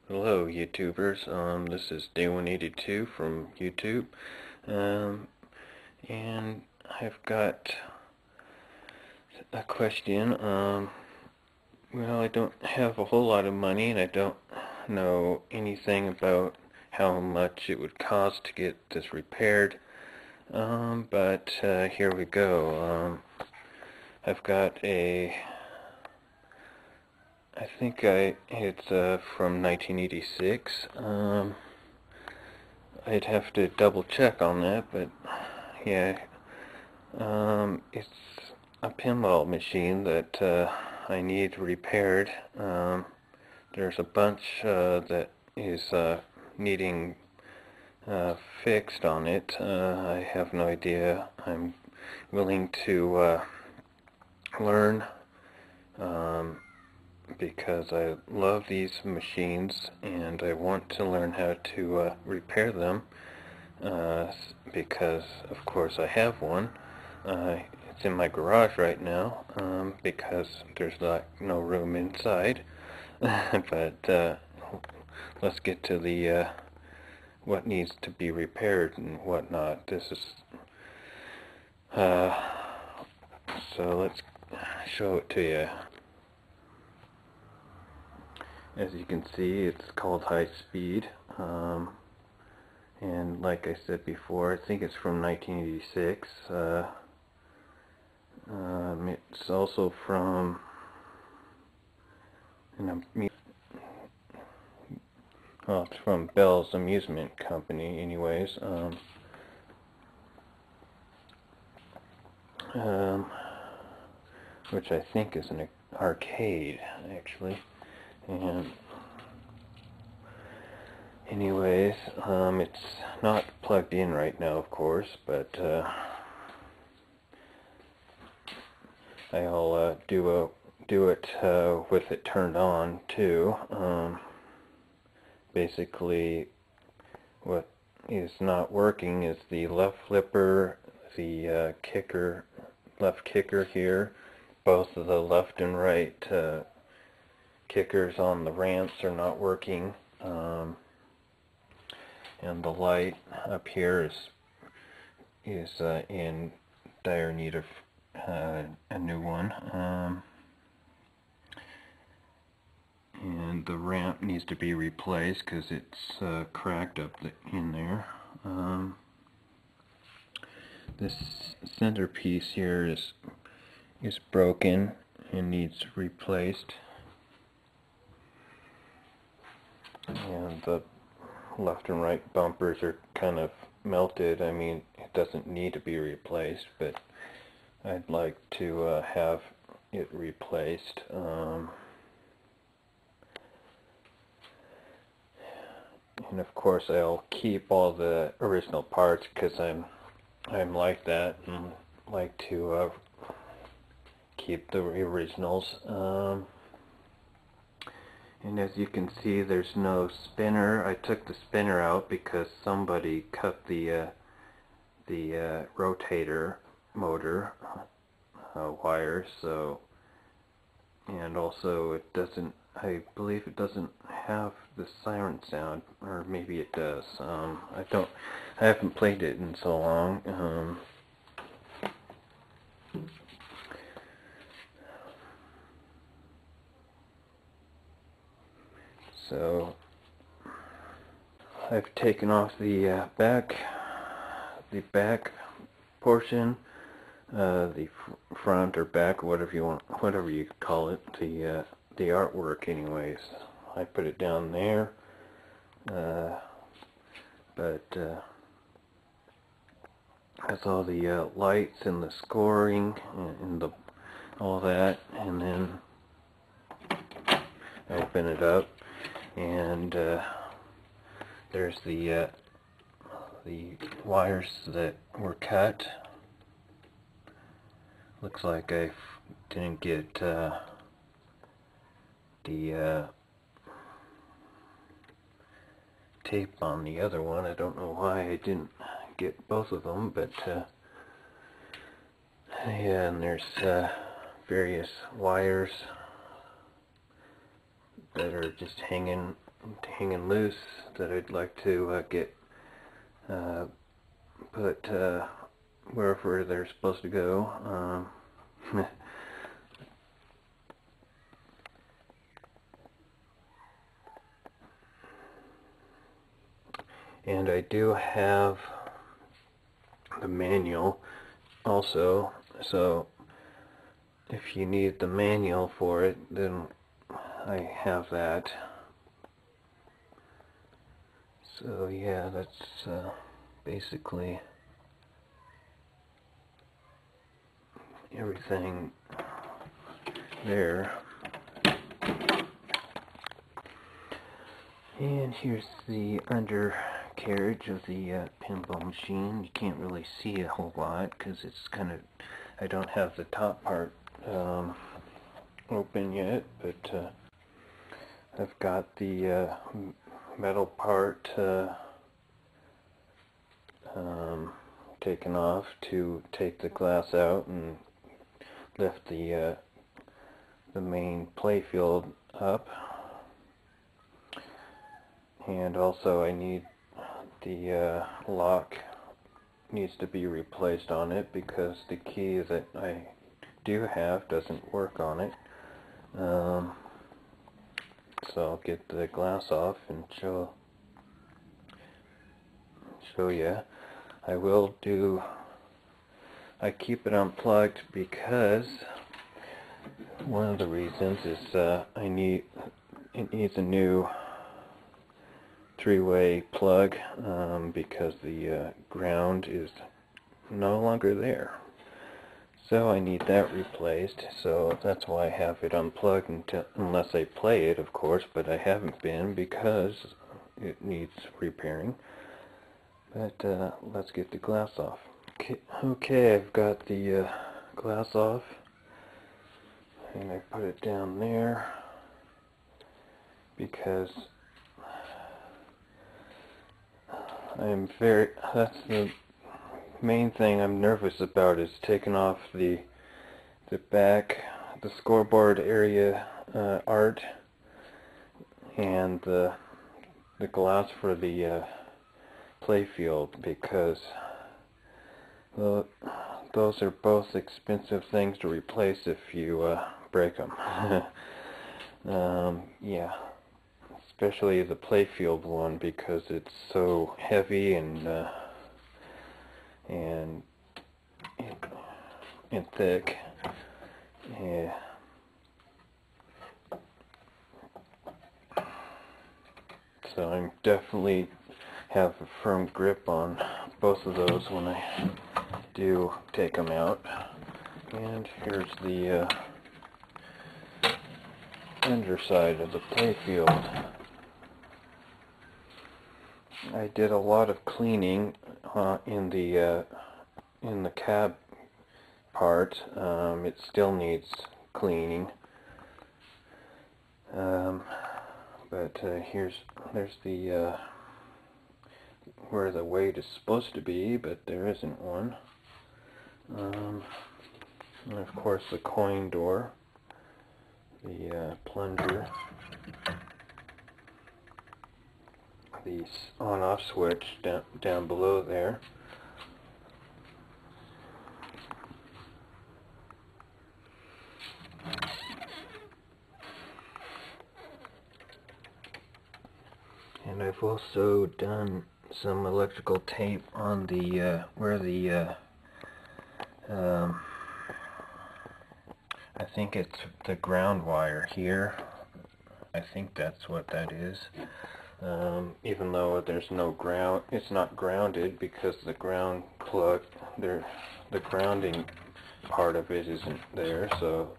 Hello YouTubers, this is Day182 from YouTube, and I've got a question. Well, I don't have a whole lot of money and I don't know anything about how much it would cost to get this repaired, but here we go. I've got I think it's from 1986. I'd have to double check on that, but yeah, it's a pinball machine that I need repaired. There's a bunch that is needing fixed on it. I have no idea. I'm willing to learn. Because I love these machines and I want to learn how to repair them, because of course I have one. It's in my garage right now, because there's no room inside. But let's get to the what needs to be repaired and whatnot. This is so let's show it to you. As you can see, it's called High-Speed, and like I said before, I think it's from 1986. It's also from, well, it's from Bell's Amusement Company, anyways. Which I think is an arcade, actually. And anyways, it's not plugged in right now, of course, but I'll do it with it turned on too. Basically, what is not working is the left flipper, the left kicker here. Both of the left and right kickers on the ramps are not working, and the light up here is in dire need of a new one, and the ramp needs to be replaced because it's cracked up in there. This centerpiece here is broken and needs replaced. And the left and right bumpers are kind of melted. I mean, it doesn't need to be replaced, but I'd like to have it replaced. And of course I'll keep all the original parts because I'm like that and like to keep the originals. And as you can see, there's no spinner. I took the spinner out because somebody cut the rotator motor wire. So, and also it doesn't. I believe it doesn't have the siren sound, or maybe it does. I haven't played it in so long. So I've taken off the back portion, the front or back, whatever you call it, the artwork. Anyways, I put it down there, but that's all the lights and the scoring and all that, and then open it up. And there's the wires that were cut. Looks like I didn't get the tape on the other one. I don't know why I didn't get both of them, but yeah, and there's various wires that are just hanging hanging loose that I'd like to get put wherever they're supposed to go. And I do have the manual also, so if you need the manual for it, then I have that. So yeah, that's basically everything there. And here's the undercarriage of the pinball machine. You can't really see a whole lot because it's kind of, I don't have the top part open yet, but I've got the metal part taken off to take the glass out and lift the main playfield up. And also I need the lock needs to be replaced on it because the key that I do have doesn't work on it. So I'll get the glass off and show you. I keep it unplugged because one of the reasons is it needs a new three-way plug because the ground is no longer there. So I need that replaced, so that's why I have it unplugged unless I play it, of course, but I haven't been because it needs repairing. But let's get the glass off. Okay, I've got the glass off, and I put it down there because that's the main thing I'm nervous about, is taking off the scoreboard area art and the glass for the playfield, because those are both expensive things to replace if you break them. Yeah, especially the playfield one because it's so heavy and thick. Yeah. So I'm definitely have a firm grip on both of those when I do take them out. And here's the underside of the playfield. I did a lot of cleaning in the cab part. It still needs cleaning. But there's the where the weight is supposed to be, but there isn't one. And of course the coin door, the plunger, the on-off switch down below there. And I've also done some electrical tape on the where the I think it's the ground wire here. I think that's what that is. Even though there's no ground, it's not grounded because the ground plug there, the grounding part of it isn't there. So